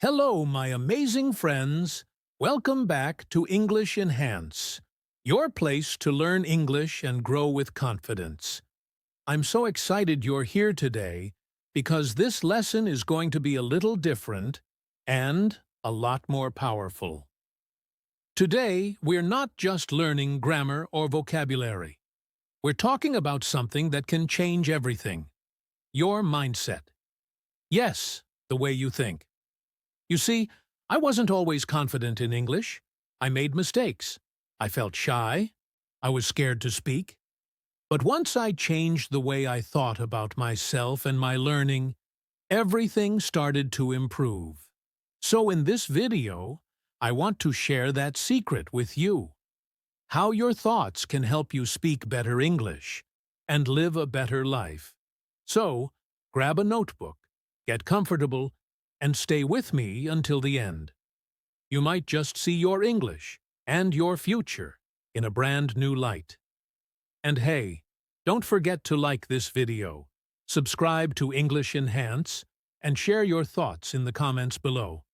Hello, my amazing friends. Welcome back to English Enhance, your place to learn English and grow with confidence. I'm so excited you're here today because this lesson is going to be a little different and a lot more powerful. Today, we're not just learning grammar or vocabulary. We're talking about something that can change everything: your mindset. Yes, the way you think. You see, I wasn't always confident in English. I made mistakes. I felt shy. I was scared to speak. But once I changed the way I thought about myself and my learning, everything started to improve. So in this video, I want to share that secret with you: how your thoughts can help you speak better English and live a better life. So, grab a notebook, get comfortable, and stay with me until the end. You might just see your English and your future in a brand new light. And hey, don't forget to like this video, subscribe to English Enhance, and share your thoughts in the comments below.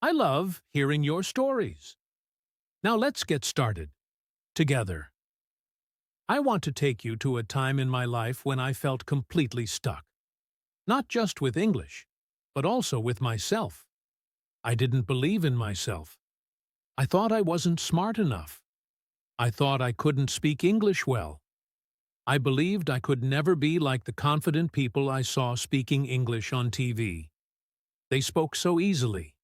I love hearing your stories. Now let's get started together. I want to take you to a time in my life when I felt completely stuck. Not just with English, but also with myself. I didn't believe in myself. I thought I wasn't smart enough. I thought I couldn't speak English well. I believed I could never be like the confident people I saw speaking English on TV. They spoke so easily.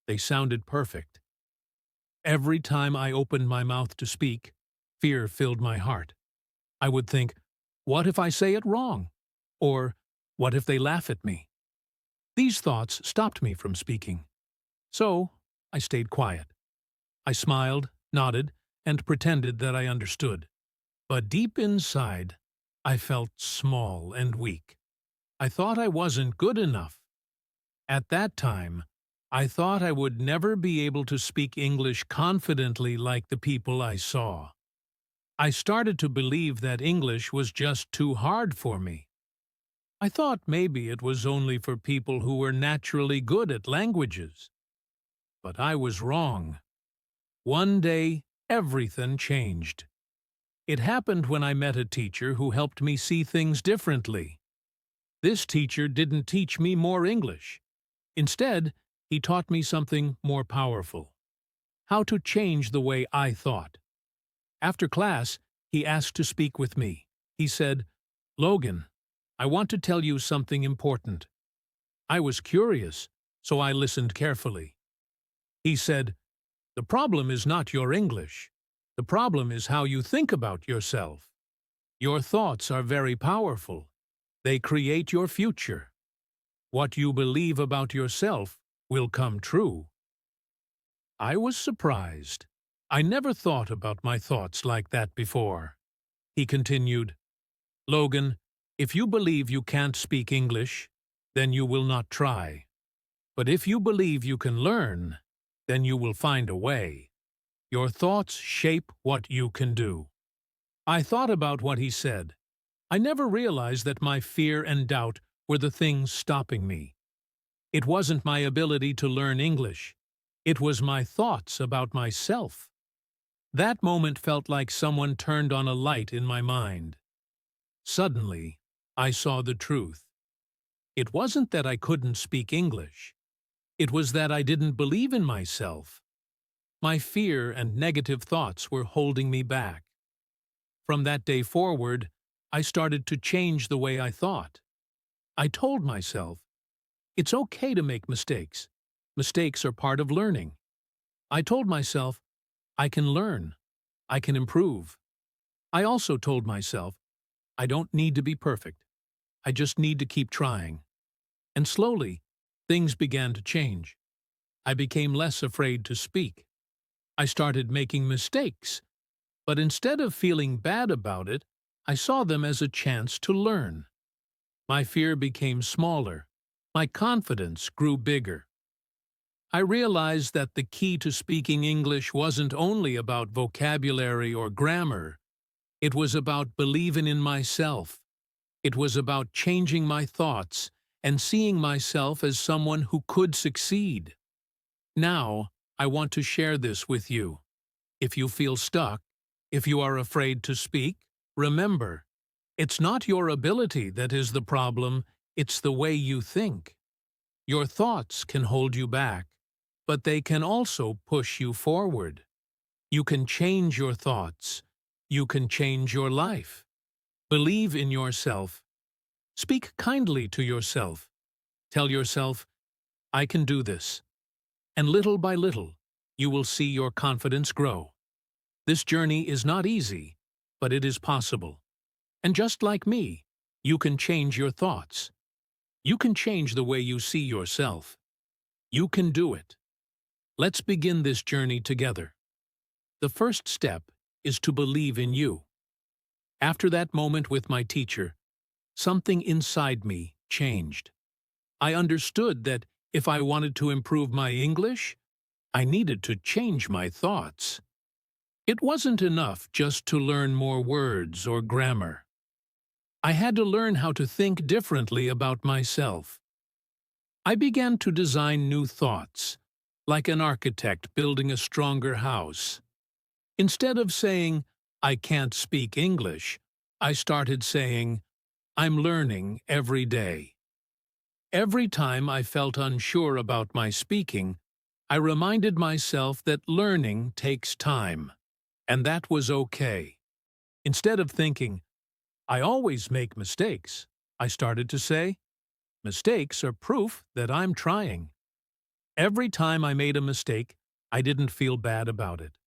They sounded perfect. Every time I opened my mouth to speak, fear filled my heart. I would think, what if I say it wrong? Or, what if they laugh at me? These thoughts stopped me from speaking. So, I stayed quiet. I smiled, nodded, and pretended that I understood. But deep inside, I felt small and weak. I thought I wasn't good enough. At that time, I thought I would never be able to speak English confidently like the people I saw. I started to believe that English was just too hard for me. I thought maybe it was only for people who were naturally good at languages. But I was wrong. One day, everything changed. It happened when I met a teacher who helped me see things differently. This teacher didn't teach me more English. Instead, he taught me something more powerful: how to change the way I thought. After class, he asked to speak with me. He said, "Logan, I want to tell you something important." I was curious, so I listened carefully. He said, "The problem is not your English. The problem is how you think about yourself. Your thoughts are very powerful. They create your future. What you believe about yourself will come true." I was surprised. I never thought about my thoughts like that before. He continued, "Logan, if you believe you can't speak English, then you will not try. But if you believe you can learn, then you will find a way. Your thoughts shape what you can do." I thought about what he said. I never realized that my fear and doubt were the things stopping me. It wasn't my ability to learn English. It was my thoughts about myself. That moment felt like someone turned on a light in my mind. Suddenly, I saw the truth. It wasn't that I couldn't speak English. It was that I didn't believe in myself. My fear and negative thoughts were holding me back. From that day forward, I started to change the way I thought. I told myself, it's okay to make mistakes. Mistakes are part of learning. I told myself, I can learn. I can improve. I also told myself, I don't need to be perfect. I just need to keep trying. And slowly, things began to change. I became less afraid to speak. I started making mistakes, but instead of feeling bad about it, I saw them as a chance to learn. My fear became smaller. My confidence grew bigger. I realized that the key to speaking English wasn't only about vocabulary or grammar. It was about believing in myself. It was about changing my thoughts and seeing myself as someone who could succeed. Now, I want to share this with you. If you feel stuck, if you are afraid to speak, remember, it's not your ability that is the problem, it's the way you think. Your thoughts can hold you back, but they can also push you forward. You can change your thoughts. You can change your life. Believe in yourself. Speak kindly to yourself. Tell yourself, I can do this. And little by little, you will see your confidence grow. This journey is not easy, but it is possible. And just like me, you can change your thoughts. You can change the way you see yourself. You can do it. Let's begin this journey together. The first step is to believe in you. After that moment with my teacher, something inside me changed. I understood that if I wanted to improve my English, I needed to change my thoughts. It wasn't enough just to learn more words or grammar. I had to learn how to think differently about myself. I began to design new thoughts, like an architect building a stronger house. Instead of saying, I can't speak English, I started saying, I'm learning every day. Every time I felt unsure about my speaking, I reminded myself that learning takes time, and that was okay. Instead of thinking, I always make mistakes, I started to say, mistakes are proof that I'm trying. Every time I made a mistake, I didn't feel bad about it.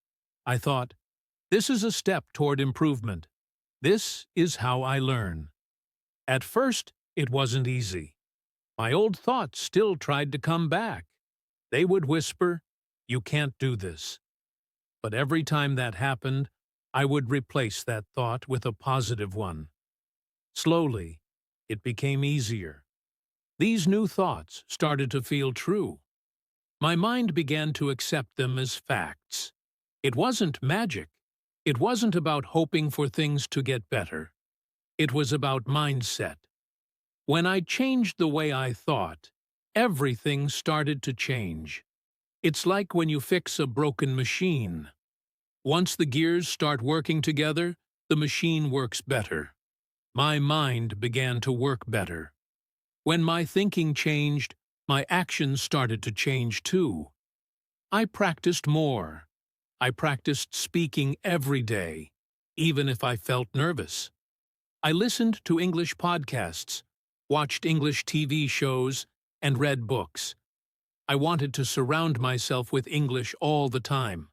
I thought, this is a step toward improvement. This is how I learn. At first, it wasn't easy. My old thoughts still tried to come back. They would whisper, you can't do this. But every time that happened, I would replace that thought with a positive one. Slowly, it became easier. These new thoughts started to feel true. My mind began to accept them as facts. It wasn't magic. It wasn't about hoping for things to get better. It was about mindset. When I changed the way I thought, everything started to change. It's like when you fix a broken machine. Once the gears start working together, the machine works better. My mind began to work better. When my thinking changed, my actions started to change too. I practiced more. I practiced speaking every day, even if I felt nervous. I listened to English podcasts, watched English TV shows, and read books. I wanted to surround myself with English all the time.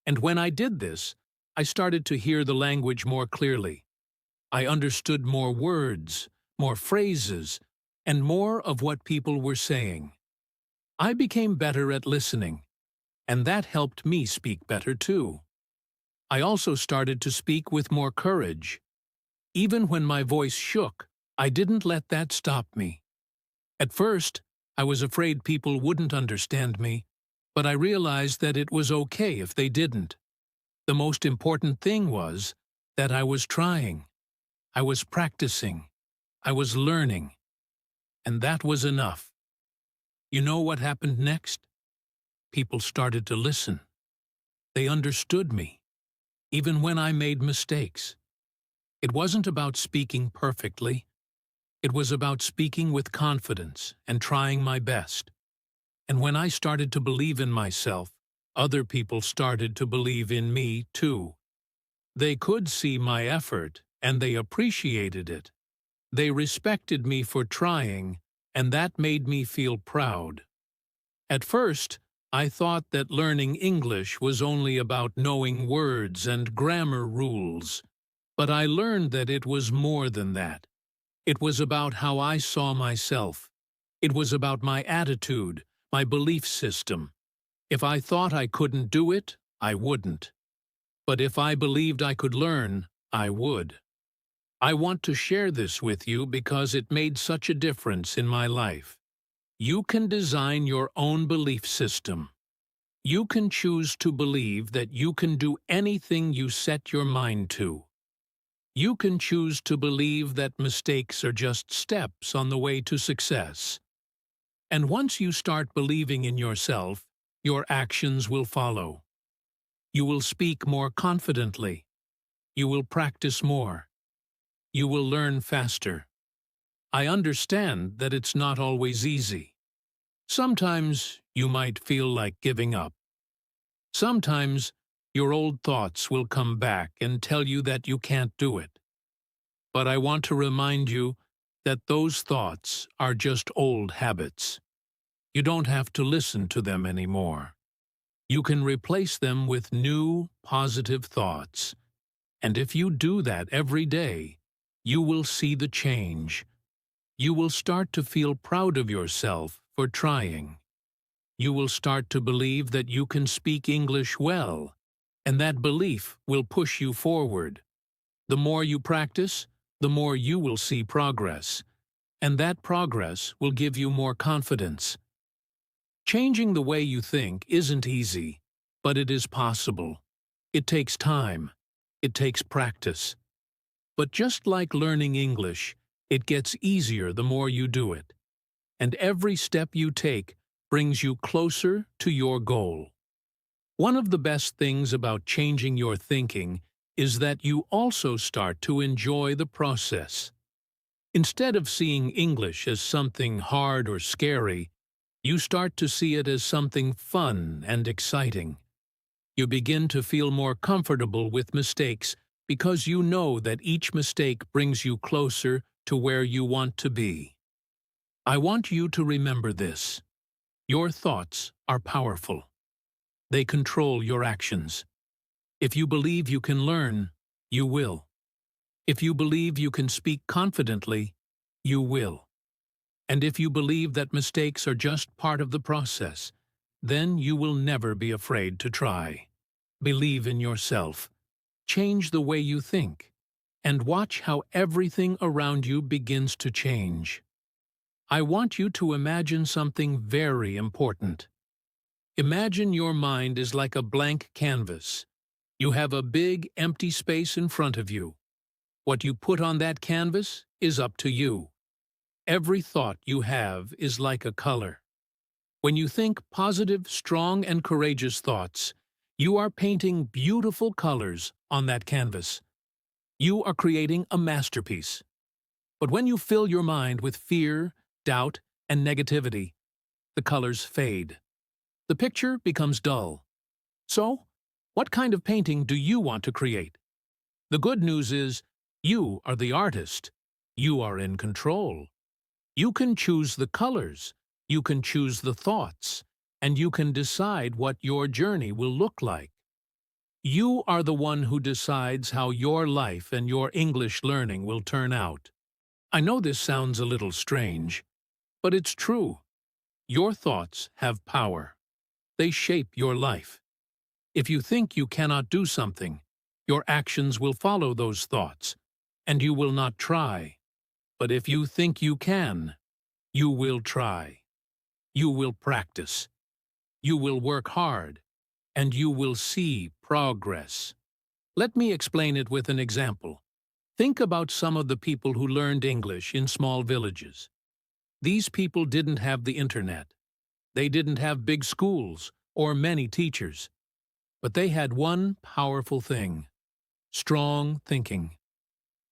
And when I did this, I started to hear the language more clearly. I understood more words, more phrases, and more of what people were saying. I became better at listening, and that helped me speak better too. I also started to speak with more courage. Even when my voice shook, I didn't let that stop me. At first, I was afraid people wouldn't understand me, but I realized that it was okay if they didn't. The most important thing was that I was trying. I was practicing. I was learning. And that was enough. You know what happened next? People started to listen. They understood me, even when I made mistakes. It wasn't about speaking perfectly. It was about speaking with confidence and trying my best. And when I started to believe in myself, other people started to believe in me too. They could see my effort, and they appreciated it. They respected me for trying, and that made me feel proud. At first, I thought that learning English was only about knowing words and grammar rules. But I learned that it was more than that. It was about how I saw myself. It was about my attitude, my belief system. If I thought I couldn't do it, I wouldn't. But if I believed I could learn, I would. I want to share this with you because it made such a difference in my life. You can design your own belief system. You can choose to believe that you can do anything you set your mind to. You can choose to believe that mistakes are just steps on the way to success. And once you start believing in yourself, your actions will follow. You will speak more confidently. You will practice more. You will learn faster. I understand that it's not always easy. Sometimes you might feel like giving up. Sometimes your old thoughts will come back and tell you that you can't do it. But I want to remind you that those thoughts are just old habits. You don't have to listen to them anymore. You can replace them with new, positive thoughts. And if you do that every day, you will see the change. You will start to feel proud of yourself for trying. You will start to believe that you can speak English well, and that belief will push you forward. The more you practice, the more you will see progress, and that progress will give you more confidence. Changing the way you think isn't easy, but it is possible. It takes time. It takes practice. But just like learning English, it gets easier the more you do it. And every step you take brings you closer to your goal. One of the best things about changing your thinking is that you also start to enjoy the process. Instead of seeing English as something hard or scary, you start to see it as something fun and exciting. You begin to feel more comfortable with mistakes because you know that each mistake brings you closer to where you want to be. I want you to remember this. Your thoughts are powerful. They control your actions. If you believe you can learn, you will. If you believe you can speak confidently, you will. And if you believe that mistakes are just part of the process, then you will never be afraid to try. Believe in yourself. Change the way you think. And watch how everything around you begins to change. I want you to imagine something very important. Imagine your mind is like a blank canvas. You have a big, empty space in front of you. What you put on that canvas is up to you. Every thought you have is like a color. When you think positive, strong, and courageous thoughts, you are painting beautiful colors on that canvas. You are creating a masterpiece. But when you fill your mind with fear, doubt, and negativity, the colors fade. The picture becomes dull. So, what kind of painting do you want to create? The good news is, you are the artist. You are in control. You can choose the colors, you can choose the thoughts, and you can decide what your journey will look like. You are the one who decides how your life and your English learning will turn out. I know this sounds a little strange, but it's true. Your thoughts have power. They shape your life. If you think you cannot do something, your actions will follow those thoughts, and you will not try. But if you think you can, you will try. You will practice. You will work hard, and you will see progress. Let me explain it with an example. Think about some of the people who learned English in small villages. These people didn't have the internet. They didn't have big schools or many teachers. But they had one powerful thing: strong thinking.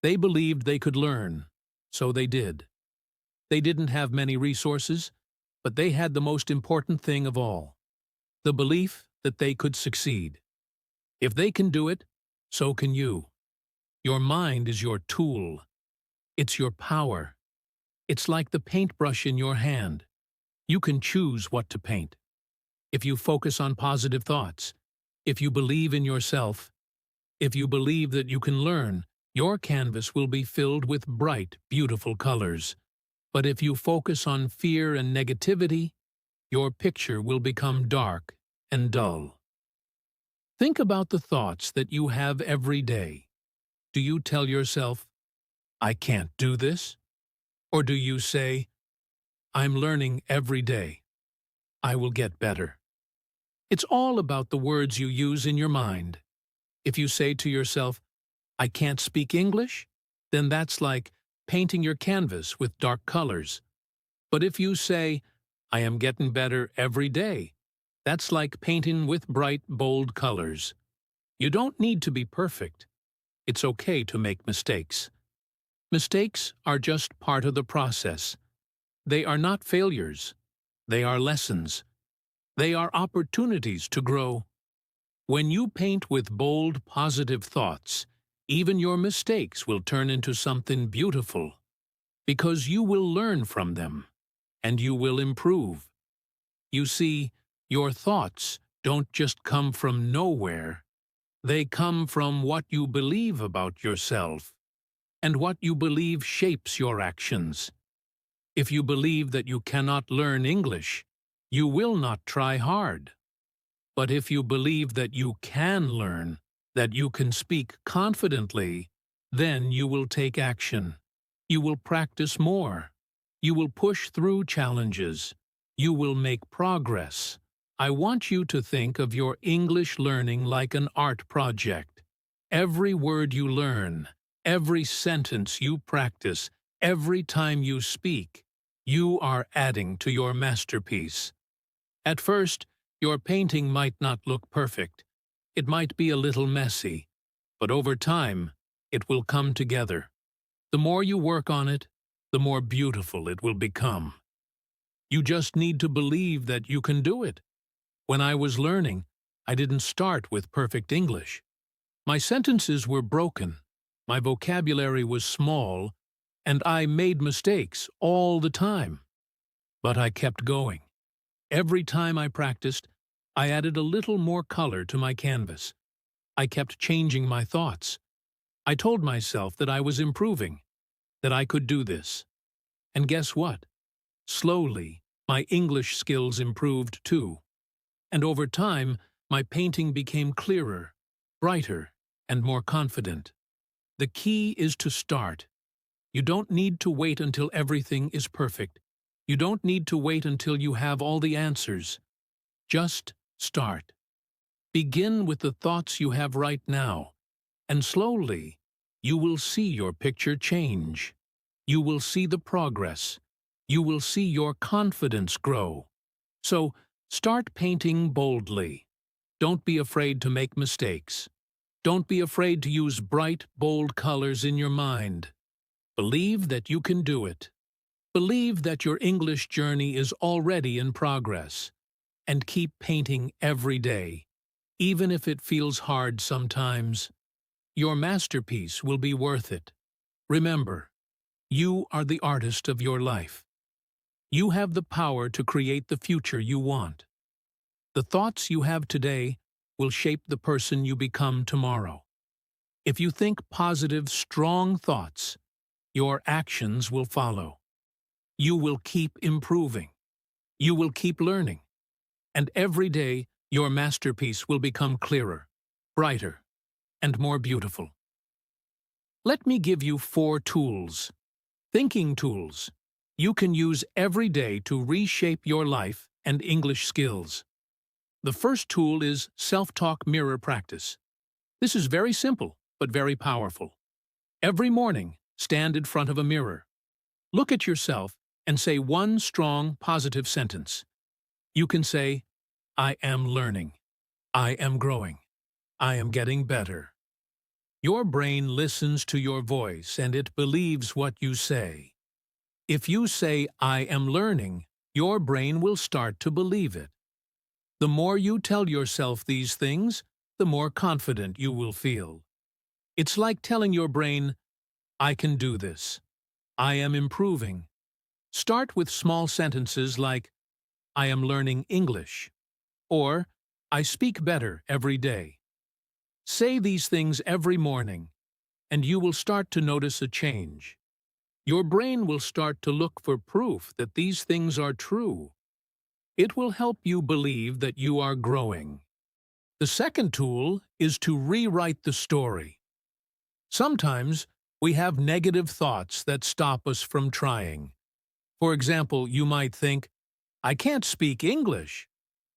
They believed they could learn, so they did. They didn't have many resources, but they had the most important thing of all: the belief that they could succeed. If they can do it, so can you. Your mind is your tool. It's your power. It's like the paintbrush in your hand. You can choose what to paint. If you focus on positive thoughts, if you believe in yourself, if you believe that you can learn, your canvas will be filled with bright, beautiful colors. But if you focus on fear and negativity, your picture will become dark and dull. Think about the thoughts that you have every day. Do you tell yourself, "I can't do this"? Or do you say, "I'm learning every day. I will get better"? It's all about the words you use in your mind. If you say to yourself, I can't speak English? Then that's like painting your canvas with dark colors. But if you say, I am getting better every day, that's like painting with bright, bold colors. You don't need to be perfect. It's okay to make mistakes. Mistakes are just part of the process. They are not failures. They are lessons. They are opportunities to grow. When you paint with bold, positive thoughts, even your mistakes will turn into something beautiful, because you will learn from them, and you will improve. You see, your thoughts don't just come from nowhere. They come from what you believe about yourself, and what you believe shapes your actions. If you believe that you cannot learn English, you will not try hard. But if you believe that you can learn, that you can speak confidently, then you will take action. You will practice more. You will push through challenges. You will make progress. I want you to think of your English learning like an art project. Every word you learn, every sentence you practice, every time you speak, you are adding to your masterpiece. At first, your painting might not look perfect. It might be a little messy, but over time, it will come together. The more you work on it, the more beautiful it will become. You just need to believe that you can do it. When I was learning, I didn't start with perfect English. My sentences were broken, my vocabulary was small, and I made mistakes all the time. But I kept going. Every time I practiced, I added a little more color to my canvas. I kept changing my thoughts. I told myself that I was improving, that I could do this. And guess what? Slowly, my English skills improved too. And over time, my painting became clearer, brighter, and more confident. The key is to start. You don't need to wait until everything is perfect. You don't need to wait until you have all the answers. Just start. Begin with the thoughts you have right now, and slowly, you will see your picture change. You will see the progress. You will see your confidence grow. So, start painting boldly. Don't be afraid to make mistakes. Don't be afraid to use bright, bold colors in your mind. Believe that you can do it. Believe that your English journey is already in progress. And keep painting every day, even if it feels hard sometimes. Your masterpiece will be worth it. Remember, you are the artist of your life. You have the power to create the future you want. The thoughts you have today will shape the person you become tomorrow. If you think positive, strong thoughts, your actions will follow. You will keep improving. You will keep learning. And every day, your masterpiece will become clearer, brighter, and more beautiful. Let me give you 4 tools. Thinking tools you can use every day to reshape your life and English skills. The first tool is self-talk mirror practice. This is very simple, but very powerful. Every morning, stand in front of a mirror. Look at yourself and say one strong, positive sentence. You can say, I am learning. I am growing. I am getting better. Your brain listens to your voice and it believes what you say. If you say, I am learning, your brain will start to believe it. The more you tell yourself these things, the more confident you will feel. It's like telling your brain, I can do this. I am improving. Start with small sentences like, I am learning English, or I speak better every day. Say these things every morning, and you will start to notice a change. Your brain will start to look for proof that these things are true. It will help you believe that you are growing. The second tool is to rewrite the story. Sometimes we have negative thoughts that stop us from trying. For example, you might think, I can't speak English.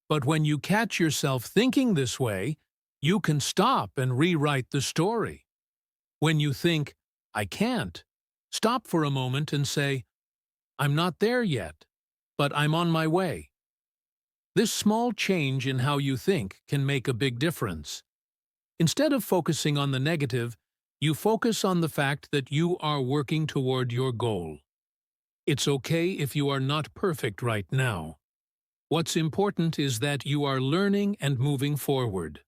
But when you catch yourself thinking this way, you can stop and rewrite the story. When you think, I can't, stop for a moment and say, I'm not there yet, but I'm on my way. This small change in how you think can make a big difference. Instead of focusing on the negative, you focus on the fact that you are working toward your goal. It's okay if you are not perfect right now. What's important is that you are learning and moving forward.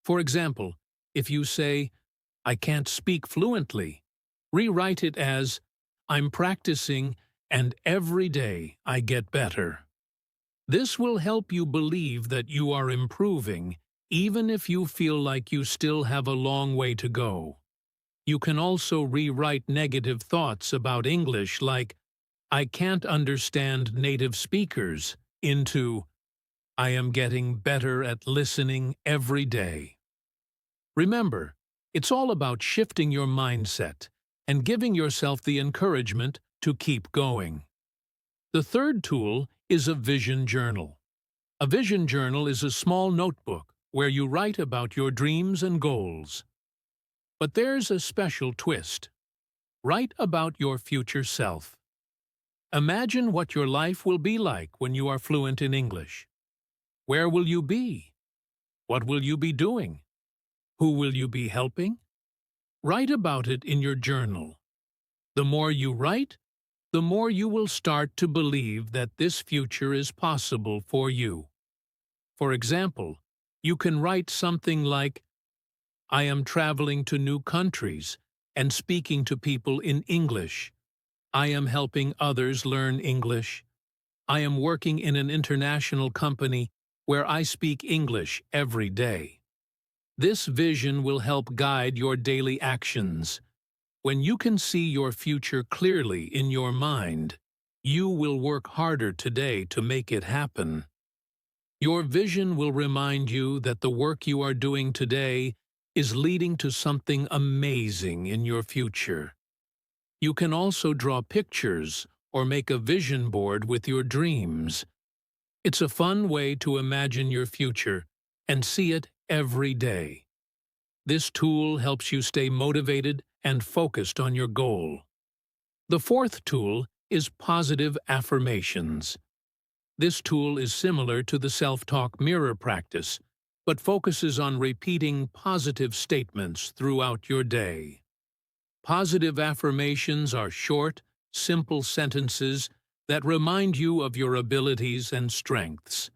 For example, if you say, I can't speak fluently, rewrite it as, I'm practicing and every day I get better. This will help you believe that you are improving, even if you feel like you still have a long way to go. You can also rewrite negative thoughts about English like, I can't understand native speakers, into, I am getting better at listening every day. Remember, it's all about shifting your mindset and giving yourself the encouragement to keep going. The third tool is a vision journal. A vision journal is a small notebook where you write about your dreams and goals. But there's a special twist. Write about your future self. Imagine what your life will be like when you are fluent in English. Where will you be? What will you be doing? Who will you be helping? Write about it in your journal. The more you write, the more you will start to believe that this future is possible for you. For example, you can write something like, I am traveling to new countries and speaking to people in English. I am helping others learn English. I am working in an international company where I speak English every day. This vision will help guide your daily actions. When you can see your future clearly in your mind, you will work harder today to make it happen. Your vision will remind you that the work you are doing today is leading to something amazing in your future. You can also draw pictures or make a vision board with your dreams. It's a fun way to imagine your future and see it every day. This tool helps you stay motivated and focused on your goal. The fourth tool is positive affirmations. This tool is similar to the self-talk mirror practice, but focuses on repeating positive statements throughout your day. Positive affirmations are short, simple sentences that remind you of your abilities and strengths.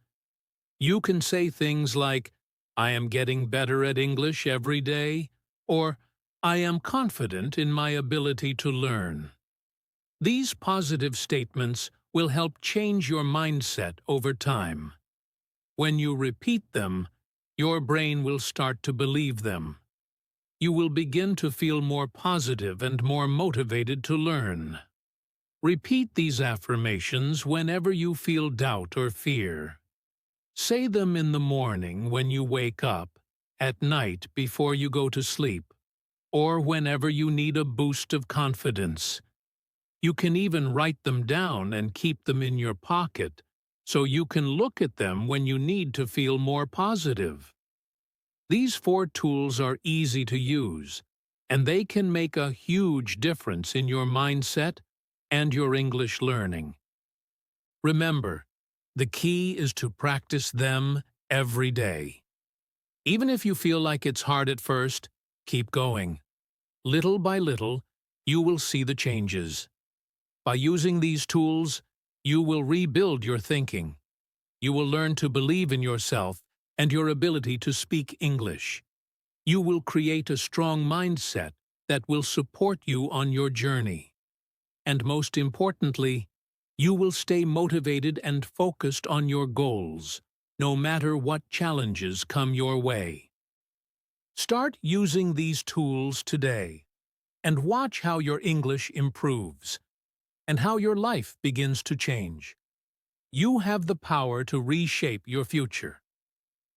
You can say things like, I am getting better at English every day, or I am confident in my ability to learn. These positive statements will help change your mindset over time. When you repeat them, your brain will start to believe them. You will begin to feel more positive and more motivated to learn. Repeat these affirmations whenever you feel doubt or fear. Say them in the morning when you wake up, at night before you go to sleep, or whenever you need a boost of confidence. You can even write them down and keep them in your pocket, so you can look at them when you need to feel more positive. These 4 tools are easy to use, and they can make a huge difference in your mindset and your English learning. Remember, the key is to practice them every day. Even if you feel like it's hard at first, keep going. Little by little, you will see the changes. By using these tools, you will rebuild your thinking. You will learn to believe in yourself and your ability to speak English. You will create a strong mindset that will support you on your journey. And most importantly, you will stay motivated and focused on your goals, no matter what challenges come your way. Start using these tools today, and watch how your English improves, and how your life begins to change. You have the power to reshape your future.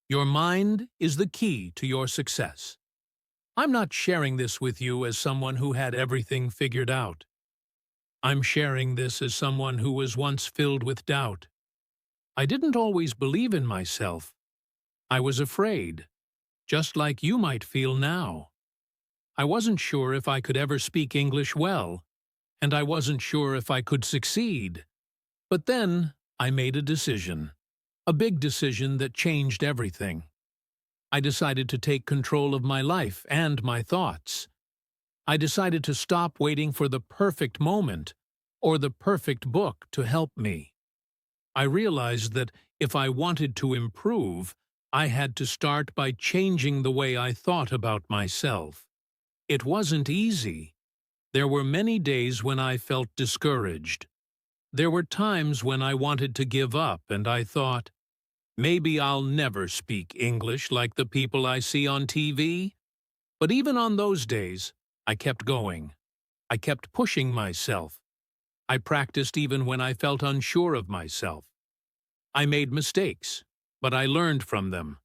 Your mind is the key to your success. I'm not sharing this with you as someone who had everything figured out. I'm sharing this as someone who was once filled with doubt. I didn't always believe in myself. I was afraid, just like you might feel now. I wasn't sure if I could ever speak English well, and I wasn't sure if I could succeed. But then I made a decision. A big decision that changed everything. I decided to take control of my life and my thoughts. I decided to stop waiting for the perfect moment or the perfect book to help me. I realized that if I wanted to improve, I had to start by changing the way I thought about myself. It wasn't easy. There were many days when I felt discouraged. There were times when I wanted to give up and I thought, maybe I'll never speak English like the people I see on TV. But even on those days, I kept going. I kept pushing myself. I practiced even when I felt unsure of myself. I made mistakes, but I learned from them.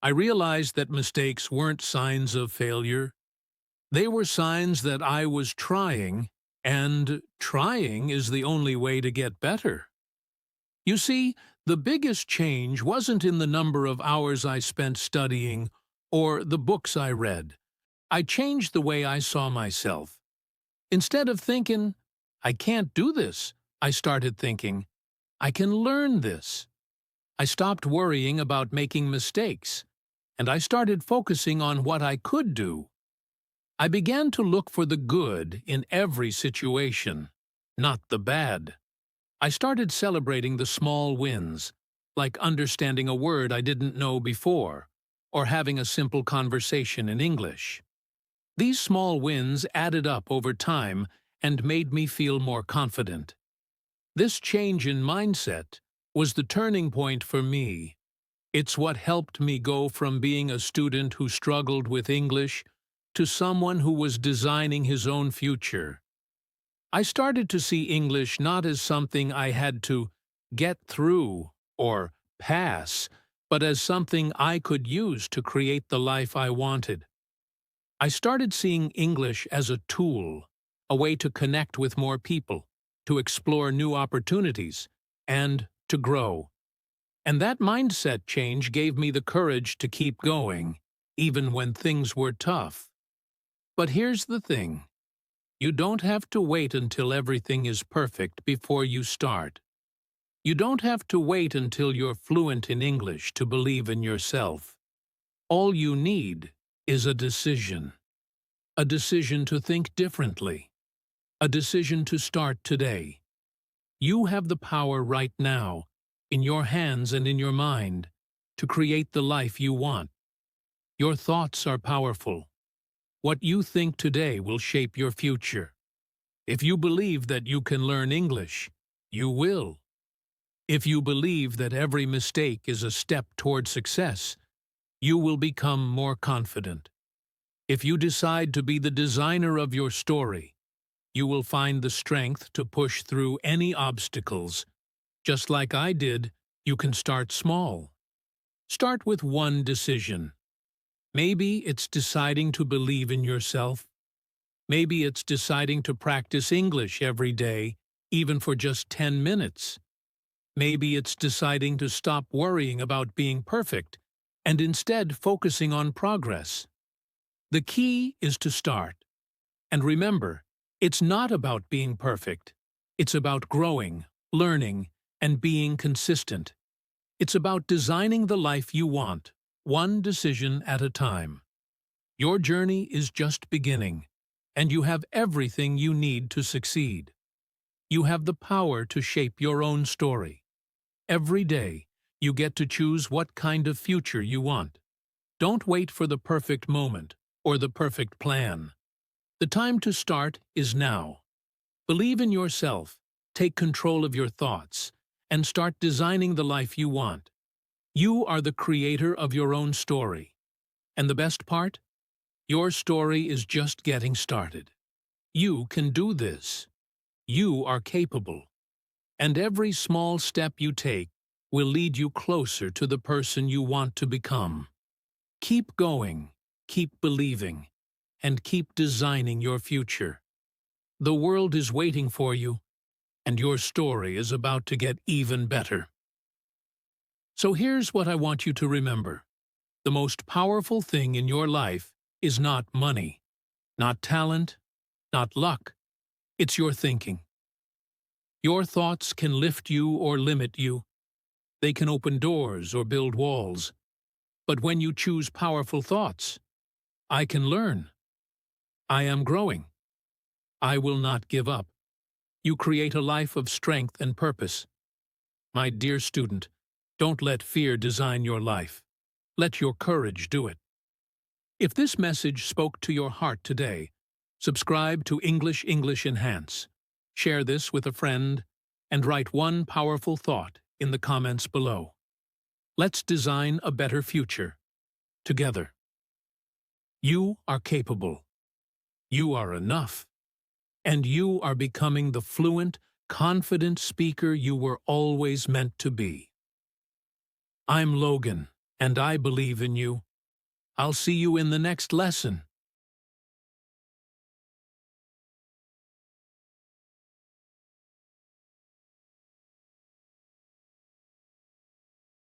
I realized that mistakes weren't signs of failure. They were signs that I was trying, and trying is the only way to get better. You see, the biggest change wasn't in the number of hours I spent studying or the books I read. I changed the way I saw myself. Instead of thinking, I can't do this, I started thinking, I can learn this. I stopped worrying about making mistakes, and I started focusing on what I could do. I began to look for the good in every situation, not the bad. I started celebrating the small wins, like understanding a word I didn't know before, or having a simple conversation in English. These small wins added up over time and made me feel more confident. This change in mindset was the turning point for me. It's what helped me go from being a student who struggled with English to someone who was designing his own future. I started to see English not as something I had to get through or pass, but as something I could use to create the life I wanted. I started seeing English as a tool, a way to connect with more people, to explore new opportunities, and to grow. And that mindset change gave me the courage to keep going, even when things were tough. But here's the thing. You don't have to wait until everything is perfect before you start. You don't have to wait until you're fluent in English to believe in yourself. All you need is a decision. A decision to think differently. A decision to start today. You have the power right now, in your hands and in your mind, to create the life you want. Your thoughts are powerful. What you think today will shape your future. If you believe that you can learn English, you will. If you believe that every mistake is a step toward success, you will become more confident. If you decide to be the designer of your story, you will find the strength to push through any obstacles. Just like I did, you can start small. Start with one decision. Maybe it's deciding to believe in yourself. Maybe it's deciding to practice English every day, even for just 10 minutes. Maybe it's deciding to stop worrying about being perfect and instead focusing on progress. The key is to start. And remember, it's not about being perfect. It's about growing, learning, and being consistent. It's about designing the life you want, one decision at a time. Your journey is just beginning, and you have everything you need to succeed. You have the power to shape your own story. Every day, you get to choose what kind of future you want. Don't wait for the perfect moment or the perfect plan. The time to start is now. Believe in yourself, take control of your thoughts, and start designing the life you want. You are the creator of your own story. And the best part? Your story is just getting started. You can do this. You are capable. And every small step you take will lead you closer to the person you want to become. Keep going, keep believing, and keep designing your future. The world is waiting for you, and your story is about to get even better. So here's what I want you to remember. The most powerful thing in your life is not money. Not talent, not luck. It's your thinking. Your thoughts can lift you or limit you. They can open doors or build walls. But when you choose powerful thoughts, I can learn. I am growing. I will not give up. You create a life of strength and purpose. My dear student, don't let fear design your life. Let your courage do it. If this message spoke to your heart today, subscribe to English Enhance. Share this with a friend and write one powerful thought in the comments below. Let's design a better future together. You are capable. You are enough. And you are becoming the fluent, confident speaker you were always meant to be. I'm Logan, and I believe in you. I'll see you in the next lesson.